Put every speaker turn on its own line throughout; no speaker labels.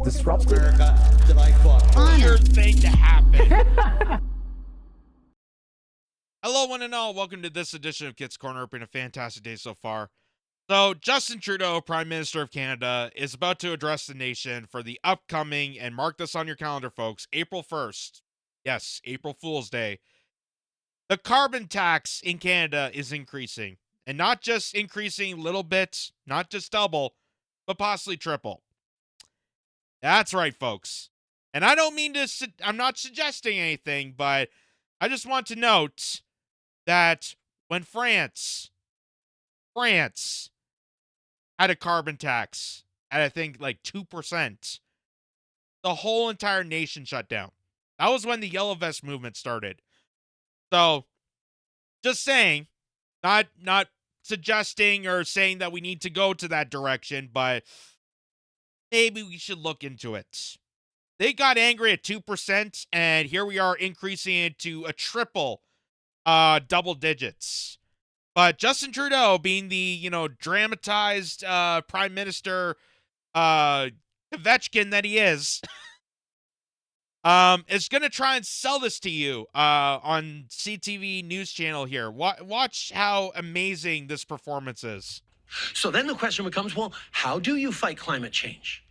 disruptive.
America that I fought for.
Weird thing to happen. Hello, one and all. Welcome to this edition of Kitz Corner. It's been a fantastic day so far. So, Justin Trudeau, Prime Minister of Canada, is about to address the nation for the upcoming, and mark this on your calendar, folks, April 1st. Yes, April Fool's Day. The carbon tax in Canada is increasing. And not just increasing little bits, not just double, but possibly triple. That's right, folks. And I don't mean to, I'm not suggesting anything, but I just want to note that when France had a carbon tax at, I think, like 2%, the whole entire nation shut down. That was when the Yellow Vest movement started. So, just saying, not suggesting or saying that we need to go to that direction, but maybe we should look into it. They got angry at 2%, and here we are increasing it to a triple, double digits. But Justin Trudeau, being the, dramatized Prime Minister Kvetchkin that he is going to try and sell this to you on CTV News Channel here. Watch how amazing this performance is.
So then the question becomes, well, how do you fight climate change?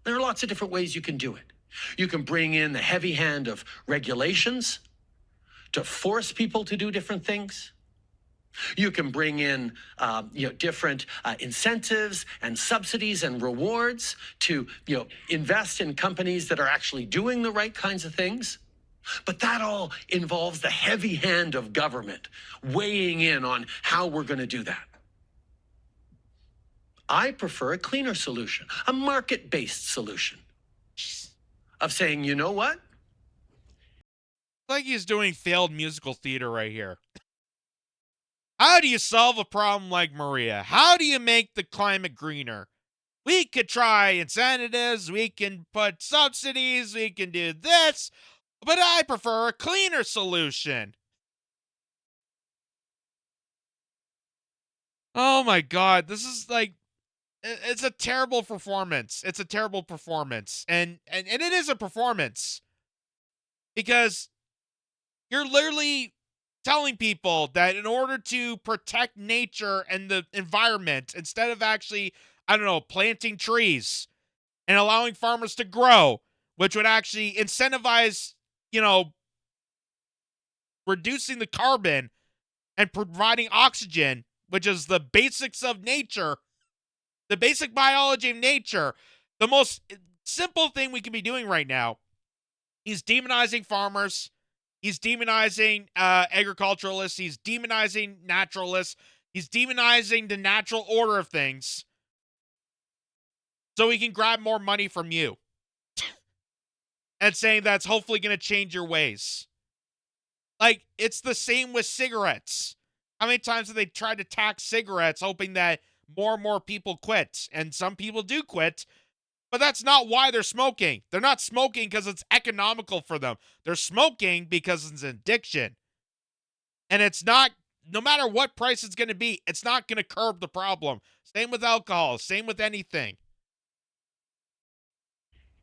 There are lots of different ways you can do it. You can bring in the heavy hand of regulations to force people to do different things. You can bring in different incentives and subsidies and rewards to invest in companies that are actually doing the right kinds of things. But that all involves the heavy hand of government weighing in on how we're going to do that. I prefer a cleaner solution, a market-based solution of saying, you know what?
It's like he's doing failed musical theater right here. How do you solve a problem like Maria? How do you make the climate greener? We could try incentives, we can put subsidies, we can do this, but I prefer a cleaner solution. Oh my God, this is like, it's a terrible performance. It's a terrible performance. And it is a performance. Because you're literally telling people that in order to protect nature and the environment, instead of actually, planting trees and allowing farmers to grow, which would actually incentivize, reducing the carbon and providing oxygen, which is the basics of nature, the basic biology of nature, the most simple thing we can be doing right now. He's demonizing farmers. He's demonizing agriculturalists. He's demonizing naturalists. He's demonizing the natural order of things so he can grab more money from you and saying that's hopefully going to change your ways. Like, it's the same with cigarettes. How many times have they tried to tax cigarettes hoping that more and more people quit? And some people do quit, but that's not why they're smoking. They're not smoking because it's economical for them. They're smoking because it's an addiction. And it's not, no matter what price it's going to be, it's not going to curb the problem. Same with alcohol. Same with anything.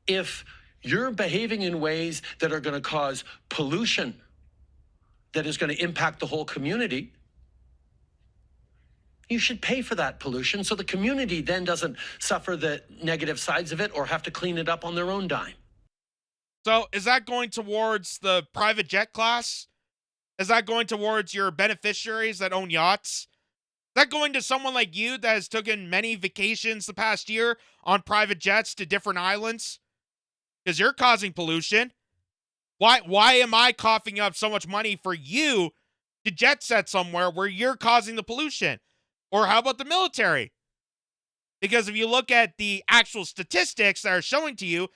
If you're behaving in ways that are going to cause pollution that is going to impact the whole community, you should pay for that pollution so the community then doesn't suffer the negative sides of it or have to clean it up on their own dime.
So is that going towards the private jet class? Is that going towards your beneficiaries that own yachts? Is that going to someone like you that has taken many vacations the past year on private jets to different islands? Because you're causing pollution. Why am I coughing up so much money for you to jet set somewhere where you're causing the pollution? Or how about the military? Because if you look at the actual statistics that are showing to you,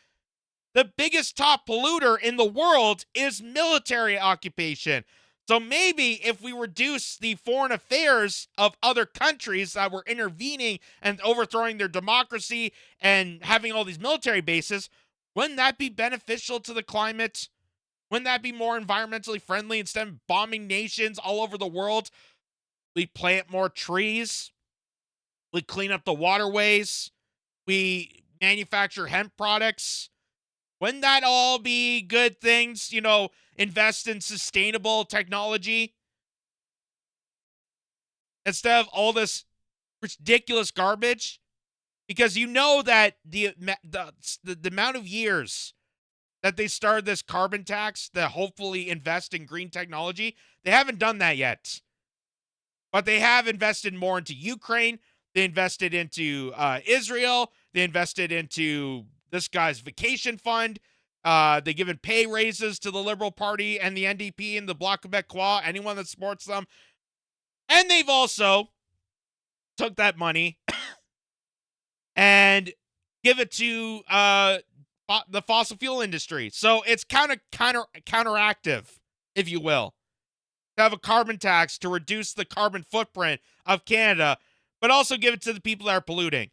the biggest top polluter in the world is military occupation. So maybe if we reduce the foreign affairs of other countries that were intervening and overthrowing their democracy and having all these military bases, wouldn't that be beneficial to the climate? Wouldn't that be more environmentally friendly instead of bombing nations all over the world? We plant more trees. We clean up the waterways. We manufacture hemp products. Wouldn't that all be good things? You know, invest in sustainable technology instead of all this ridiculous garbage? Because you know that the amount of years that they started this carbon tax to hopefully invest in green technology, they haven't done that yet. But they have invested more into Ukraine. They invested into Israel. They invested into this guy's vacation fund. They given pay raises to the Liberal Party and the NDP and the Bloc Québécois, anyone that supports them. And they've also took that money and give it to the fossil fuel industry. So it's kind of counteractive, if you will, to have a carbon tax to reduce the carbon footprint of Canada, but also give it to the people that are polluting.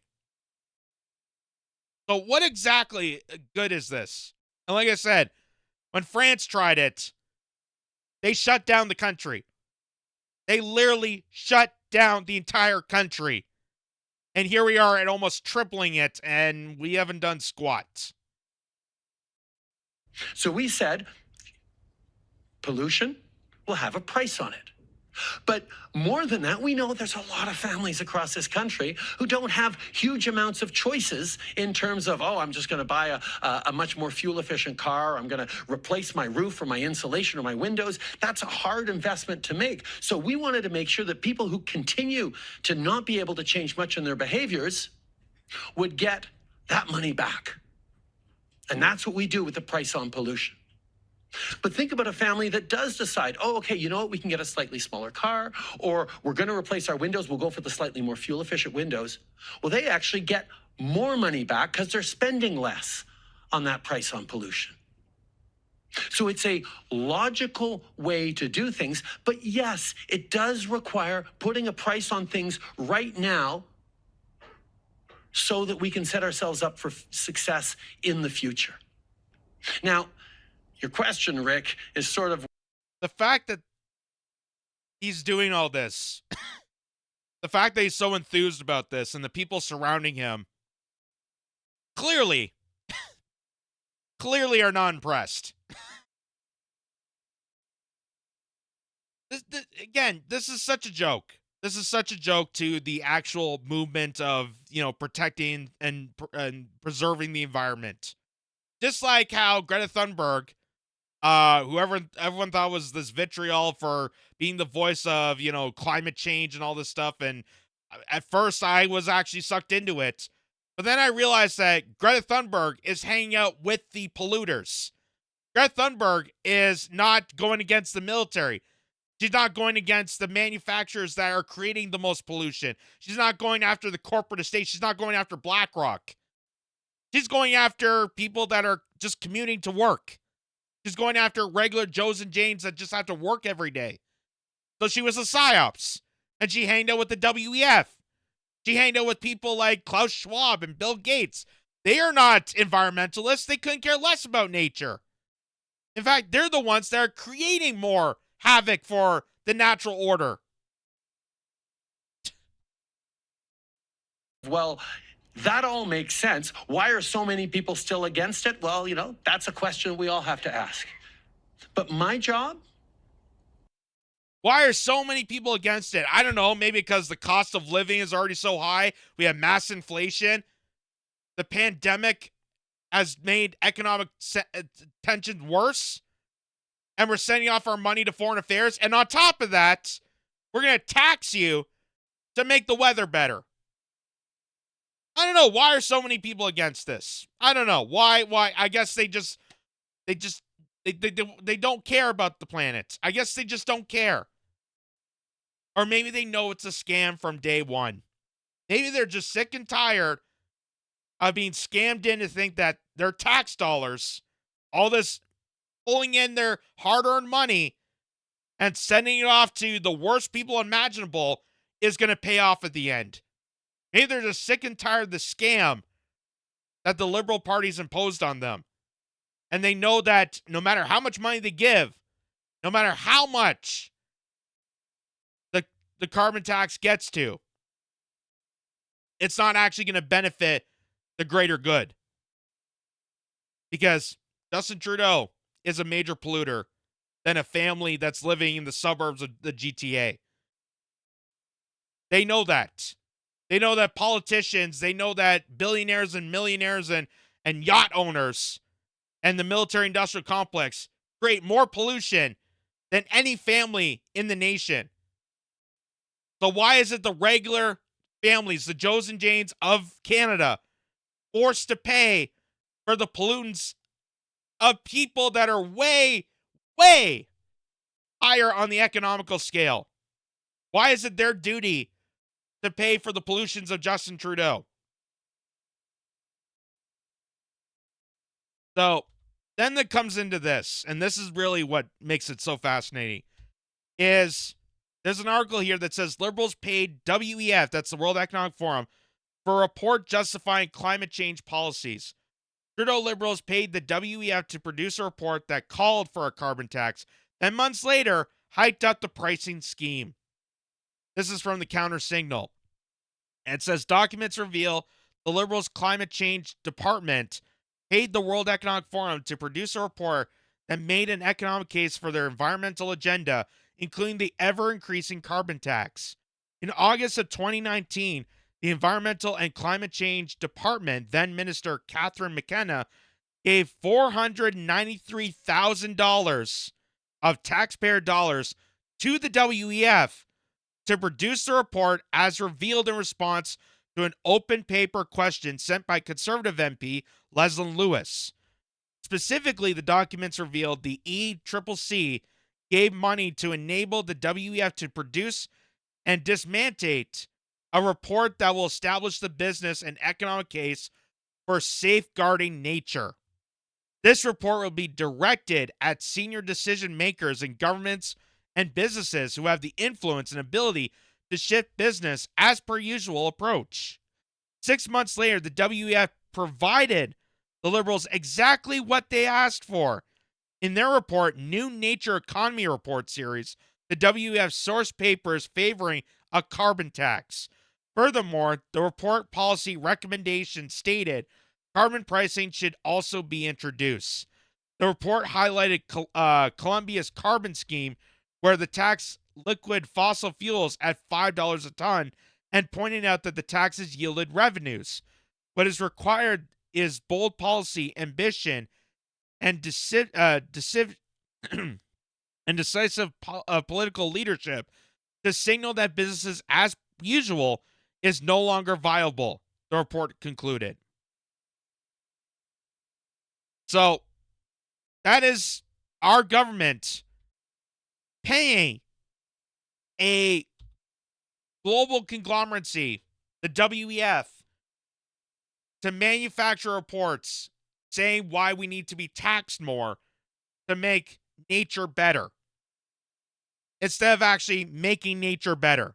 So what exactly good is this? And like I said, when France tried it, they shut down the country. They literally shut down the entire country. And here we are at almost tripling it, and we haven't done squat.
So we said pollution will have a price on it. But more than that, we know there's a lot of families across this country who don't have huge amounts of choices in terms of, oh, I'm just going to buy a much more fuel-efficient car. I'm going to replace my roof or my insulation or my windows. That's a hard investment to make. So we wanted to make sure that people who continue to not be able to change much in their behaviors would get that money back. And that's what we do with the price on pollution. But think about a family that does decide, oh, okay, you know what, we can get a slightly smaller car, or we're going to replace our windows, we'll go for the slightly more fuel-efficient windows. Well, they actually get more money back because they're spending less on that price on pollution. So it's a logical way to do things, but yes, it does require putting a price on things right now so that we can set ourselves up for success in the future. Now, your question, Rick, is sort of
the fact that he's doing all this, the fact that he's so enthused about this, and the people surrounding him clearly are not impressed. Again, this is such a joke. This is such a joke to the actual movement of, you know, protecting and preserving the environment. Just like how Greta Thunberg, everyone thought was this vitriol for being the voice of, you know, climate change and all this stuff. And at first I was actually sucked into it. But then I realized that Greta Thunberg is hanging out with the polluters. Greta Thunberg is not going against the military. She's not going against the manufacturers that are creating the most pollution. She's not going after the corporate estate. She's not going after BlackRock. She's going after people that are just commuting to work. She's going after regular Joes and Janes that just have to work every day. So she was a PSYOPs. And she hanged out with the WEF. She hanged out with people like Klaus Schwab and Bill Gates. They are not environmentalists. They couldn't care less about nature. In fact, they're the ones that are creating more havoc for the natural order.
Well, that all makes sense. Why are so many people still against it? Well, you know, that's a question we all have to ask. But my job?
Why are so many people against it? I don't know. Maybe because the cost of living is already so high. We have mass inflation. The pandemic has made economic tensions worse. And we're sending off our money to foreign affairs. And on top of that, we're going to tax you to make the weather better. I don't know. Why are so many people against this? I don't know. Why? I guess they don't care about the planet. I guess they just don't care. Or maybe they know it's a scam from day one. Maybe they're just sick and tired of being scammed in to think that their tax dollars, all this pulling in their hard-earned money and sending it off to the worst people imaginable, is going to pay off at the end. Maybe they're just sick and tired of the scam that the Liberal Party's imposed on them. And they know that no matter how much money they give, no matter how much the carbon tax gets to, it's not actually going to benefit the greater good. Because Justin Trudeau is a major polluter than a family that's living in the suburbs of the GTA. They know that. They know that politicians, they know that billionaires and millionaires and yacht owners and the military industrial complex create more pollution than any family in the nation. So why is it the regular families, the Joes and Janes of Canada, forced to pay for the pollutants of people that are way, way higher on the economical scale? Why is it their duty to pay for the pollutions of Justin Trudeau? So then that comes into this, and this is really what makes it so fascinating, is there's an article here that says liberals paid WEF, that's the World Economic Forum, for a report justifying climate change policies. Trudeau liberals paid the WEF to produce a report that called for a carbon tax, and months later, hyped up the pricing scheme. This is from the Counter Signal. And it says documents reveal the Liberals' climate change department paid the World Economic Forum to produce a report that made an economic case for their environmental agenda, including the ever-increasing carbon tax. In August of 2019, the Environmental and Climate Change Department, then Minister Catherine McKenna, gave $493,000 of taxpayer dollars to the WEF to produce the report as revealed in response to an open paper question sent by Conservative MP Leslie Lewis. Specifically, the documents revealed the ECCC gave money to enable the WEF to produce and dismantle a report that will establish the business and economic case for safeguarding nature. This report will be directed at senior decision makers in governments and businesses who have the influence and ability to shift business as per usual approach. 6 months later, the WEF provided the Liberals exactly what they asked for. In their report, New Nature Economy Report Series, the WEF source papers favoring a carbon tax. Furthermore, the report policy recommendation stated carbon pricing should also be introduced. The report highlighted Colombia's carbon scheme, where the tax liquid fossil fuels at $5 a ton, and pointing out that the taxes yielded revenues. What is required is bold policy, ambition, and decisive political leadership to signal that businesses as usual is no longer viable, the report concluded. So, that is our government paying a global conglomeracy, the WEF, to manufacture reports saying why we need to be taxed more to make nature better, instead of actually making nature better.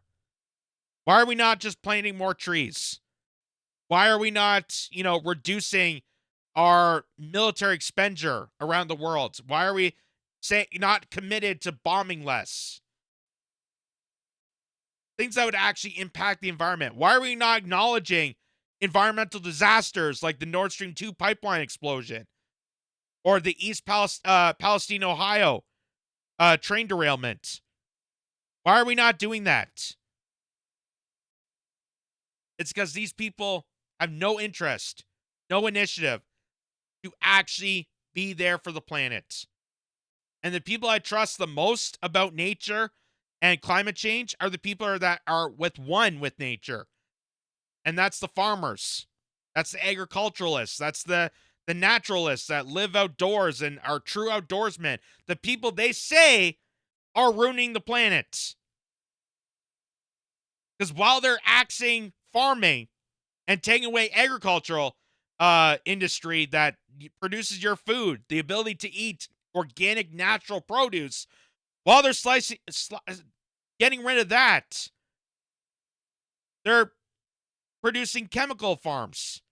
Why are we not just planting more trees? Why are we not, reducing our military expenditure around the world? Why are we not committed to bombing less? Things that would actually impact the environment. Why are we not acknowledging environmental disasters like the Nord Stream 2 pipeline explosion or the East Palestine, Ohio train derailment? Why are we not doing that? It's because these people have no interest, no initiative to actually be there for the planet. And the people I trust the most about nature and climate change are the people that are with nature. And that's the farmers. That's the agriculturalists. That's the naturalists that live outdoors and are true outdoorsmen. The people they say are ruining the planet. Because while they're axing farming and taking away agricultural industry that produces your food, the ability to eat organic, natural produce, while they're getting rid of that, they're producing chemical farms.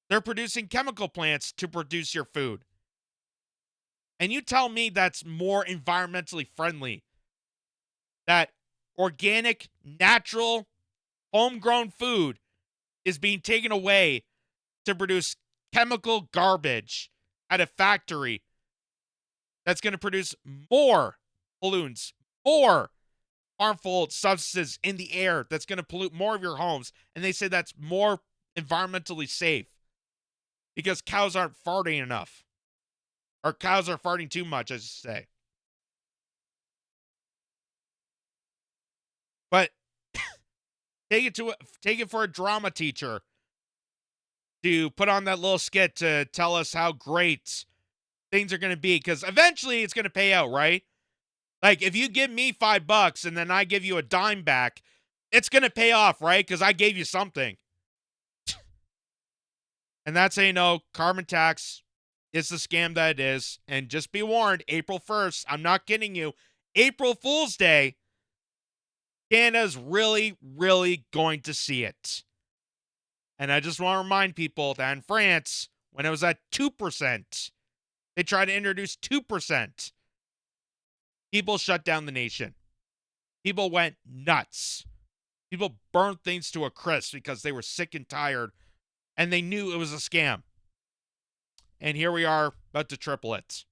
They're producing chemical plants to produce your food. And you tell me that's more environmentally friendly, that organic, natural, homegrown food is being taken away to produce chemical garbage at a factory that's going to produce more pollutants, more harmful substances in the air that's going to pollute more of your homes. And they say that's more environmentally safe because cows aren't farting enough. Or cows are farting too much, I should say. But take it for a drama teacher to put on that little skit to tell us how great things are going to be, because eventually it's going to pay out, right? Like, if you give me $5 and then I give you a dime back, it's going to pay off, right? Because I gave you something. And that's how you know carbon tax is the scam that it is. And just be warned, April 1st, I'm not kidding you, April Fool's Day, Canada's really, really going to see it. And I just want to remind people that in France, when it was at 2%, they tried to introduce 2%. People shut down the nation. People went nuts. People burned things to a crisp because they were sick and tired, and they knew it was a scam. And here we are, about to triple it.